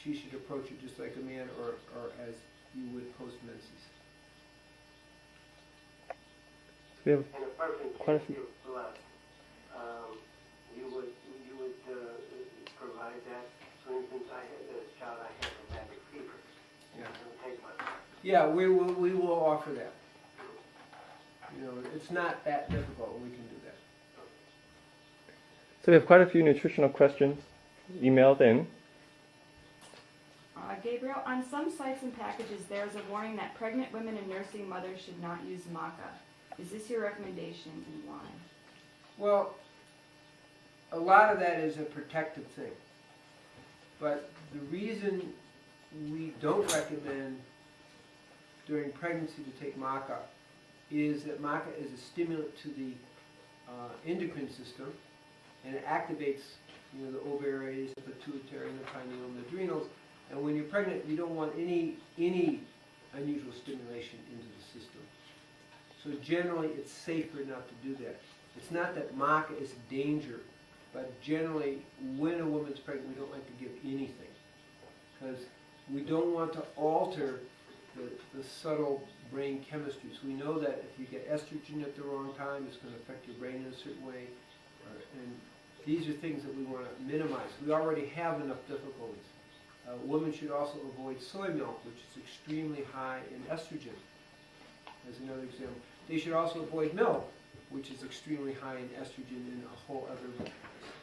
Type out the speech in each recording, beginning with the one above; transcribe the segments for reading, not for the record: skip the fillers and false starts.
she should approach it just like a man, or as you would post-menses. We have And a person quite a can few. give blood. You would provide that. For instance, I had this child I had rheumatic fever. Yeah. It would take my blood. Yeah, we will offer that. You know, it's not that difficult. We can do that. So we have quite a few nutritional questions emailed in. Gabriel, on some sites and packages there is a warning that pregnant women and nursing mothers should not use maca. Is this your recommendation and why? Well, a lot of that is a protective thing. But the reason we don't recommend during pregnancy to take maca is that maca is a stimulant to the endocrine system, and it activates, you know, the ovaries, the pituitary, and the pineal, and the adrenals. And when you're pregnant, you don't want any unusual stimulation into the system. So generally, it's safer not to do that. It's not that maca is a danger, but generally, when a woman's pregnant, we don't like to give anything, because we don't want to alter the subtle brain chemistries. We know that if you get estrogen at the wrong time, it's going to affect your brain in a certain way. And these are things that we want to minimize. We already have enough difficulties. Women should also avoid soy milk, which is extremely high in estrogen, as another example. They should also avoid milk, which is extremely high in estrogen and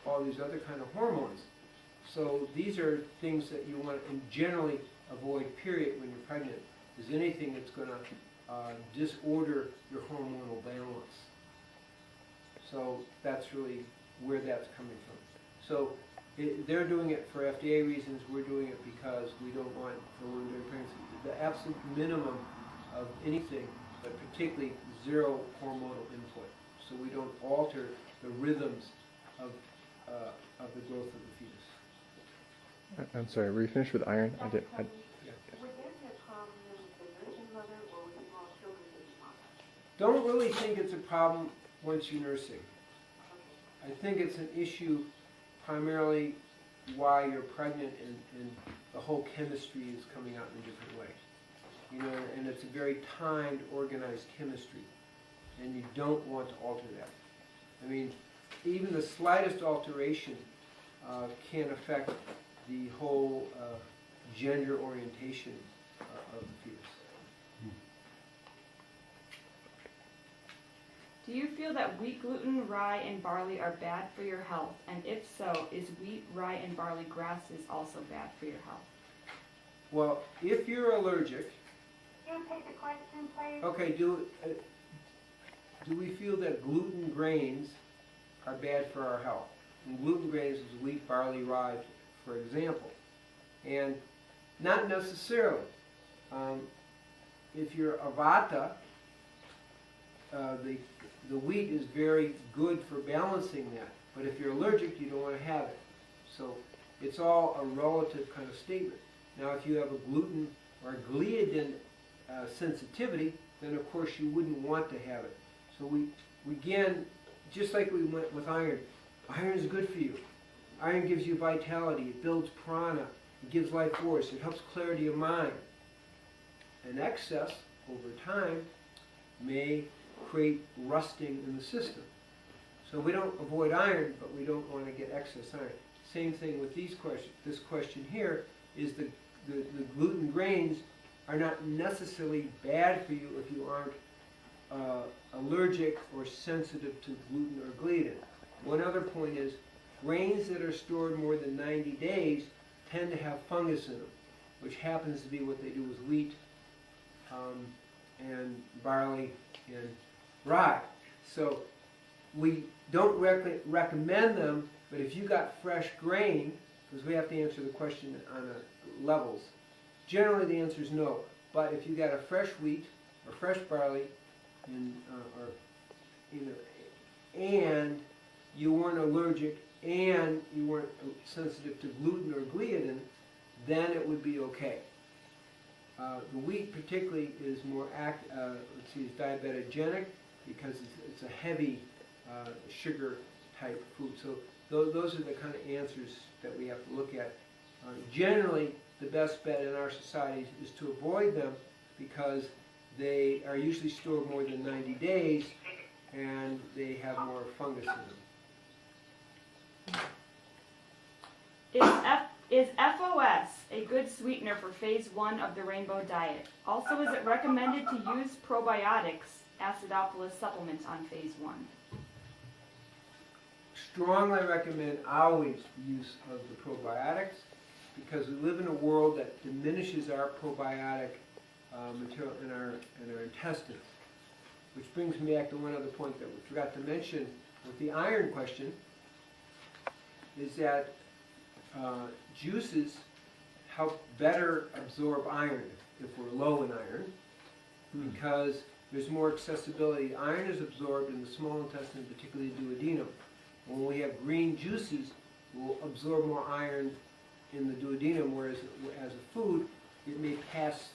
all these other kind of hormones. So these are things that you want to generally avoid, period, when you're pregnant. Is anything that's going to disorder your hormonal balance. So that's really where that's coming from. So they're doing it for FDA reasons. We're doing it because we don't want, for women during pregnancy, the absolute minimum of anything, but particularly zero hormonal input. So we don't alter the rhythms of the growth of the fetus. I'm sorry, were you finished with iron? I did. Would there be a problem with the nursing mother or with small children taking maca? Don't really think it's a problem once you're nursing. I think it's an issue primarily why you're pregnant, and the whole chemistry is coming out in a different way. You know, and it's a very timed, organized chemistry, and you don't want to alter that. I mean, even the slightest alteration can affect the whole gender orientation of the fetus. Do you feel that wheat, gluten, rye, and barley are bad for your health? And if so, is wheat, rye, and barley grasses also bad for your health? Well, if you're allergic, Can you take the question, please? okay, do we feel that gluten grains are bad for our health? And gluten grains is wheat, barley, rye, for example. And not necessarily. If you're a Vata, the wheat is very good for balancing that. But if you're allergic, you don't want to have it. So it's all a relative kind of statement. Now, if you have a gluten or a gliadin sensitivity, then of course you wouldn't want to have it. So we again, just like we went with iron, iron is good for you. Iron gives you vitality, it builds prana, it gives life force, it helps clarity of mind. An excess over time may create rusting in the system. So we don't avoid iron, but we don't want to get excess iron. Same thing with these questions. This question here is the gluten grains are not necessarily bad for you if you aren't allergic or sensitive to gluten or gliadin. One other point is, grains that are stored more than 90 days tend to have fungus in them, which happens to be what they do with wheat and barley and rye. So we don't recommend them, but if you got fresh grain, because we have to answer the question on levels, generally the answer is no. But if you got a fresh wheat or fresh barley, and you weren't allergic and you weren't sensitive to gluten or gliadin, then it would be okay. The wheat particularly is more it's diabetogenic because it's a heavy sugar type food. So those are the kind of answers that we have to look at. Generally, the best bet in our society is to avoid them because they are usually stored more than 90 days and they have more fungus in them. Is FOS a good sweetener for phase 1 of the rainbow diet? Also, is it recommended to use probiotics, acidophilus supplements on phase 1? Strongly recommend always the use of the probiotics because we live in a world that diminishes our probiotic material in our intestines. Which brings me back to one other point that we forgot to mention with the iron question, is that juices help better absorb iron if we're low in iron, because there's more accessibility. Iron is absorbed in the small intestine, particularly duodenum. When we have green juices, we'll absorb more iron in the duodenum, whereas as a food, it may pass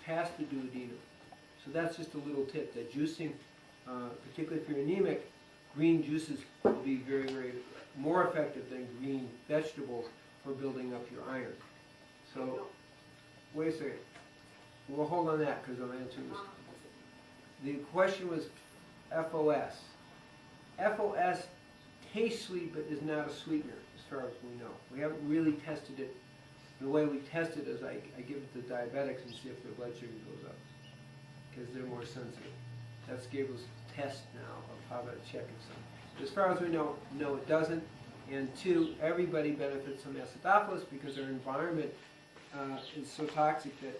past the duodenum. So that's just a little tip, that juicing, particularly if you're anemic, green juices will be very, very more effective than green vegetables for building up your iron. So, wait a second. We'll hold on that because I'm answering this. The question was FOS. FOS tastes sweet but is not a sweetener as far as we know. We haven't really tested it. The way we test it is I give it to diabetics and see if their blood sugar goes up because they're more sensitive. That's Gabriel's test now of how to check it. So, as far as we know, no, it doesn't. And two, everybody benefits from acidophilus because our environment is so toxic that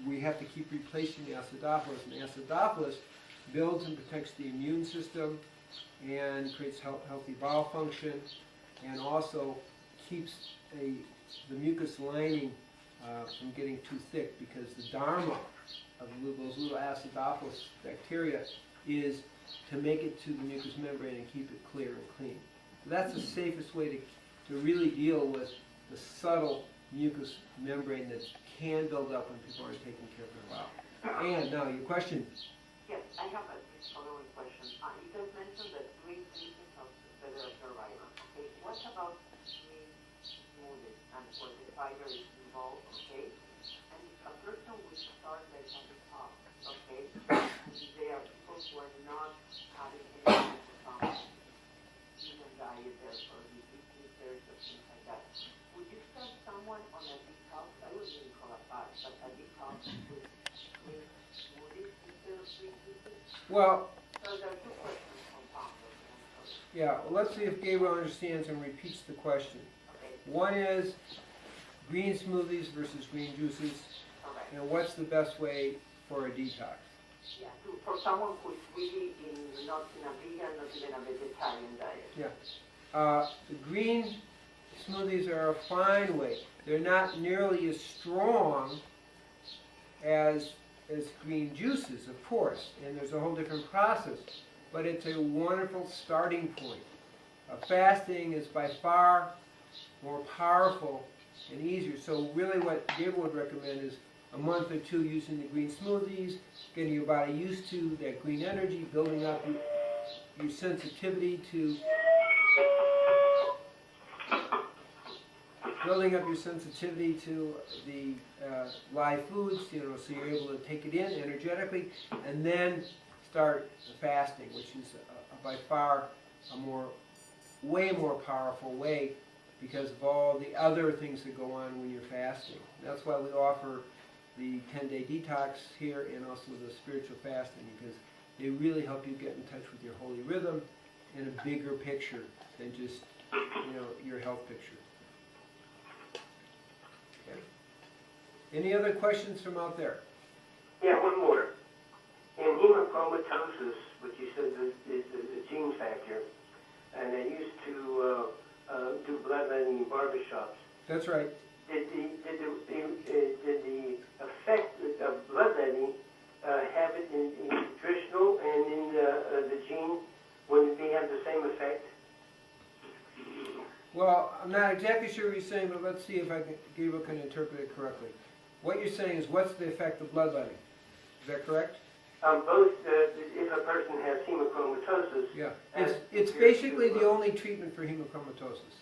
we have to keep replacing the acidophilus. And acidophilus builds and protects the immune system and creates healthy bowel function, and also keeps the mucus lining from getting too thick, because the dharma of those little acidophilus bacteria is to make it to the mucous membrane and keep it clear and clean. So that's the safest way to really deal with the subtle mucous membrane that can build up when people aren't taking care of their bowel. And now your question. Yes, I have a following question. You just mentioned that green juices are better survivor. Okay, what about green smoothies and where the fiber is involved? Okay, and if a person will start like at the top, okay, there are people who are not having any vegan diet there for diseases or things like that. Would you start someone on a detox? I wouldn't even call it fast, but a detox with green smoothies instead of green juices? Well, So there are two questions compounded. yeah, well, let's see if Gabriel understands and repeats the question. Okay, One is green smoothies versus green juices, correct. and what's the best way for a detox? Yeah, for someone who's really not in a vegan, not even a vegetarian diet. Yeah. The green smoothies are a fine way. They're not nearly as strong as green juices, of course, and there's a whole different process, but it's a wonderful starting point. Fasting is by far more powerful and easier, so really what Gabriel would recommend is a month or two using the green smoothies, getting your body used to that green energy, building up your sensitivity to the live foods, so you're able to take it in energetically, and then start fasting, which is by far a way more powerful way because of all the other things that go on when you're fasting. That's why we offer the 10-day detox here and also the spiritual fasting, because they really help you get in touch with your holy rhythm in a bigger picture than just your health picture. Okay. Any other questions from out there? Yeah, one more. In hemochromatosis, which you said is a gene factor, and they used to do bloodletting in barbershops. That's right. Did the effect of bloodletting have it in nutritional and in the gene? Would they have the same effect? Well, I'm not exactly sure what you're saying, but let's see if Gabriel can interpret it correctly. What you're saying is, what's the effect of bloodletting? Is that correct? Both, if a person has hemochromatosis. Yeah. It's basically the only treatment for hemochromatosis.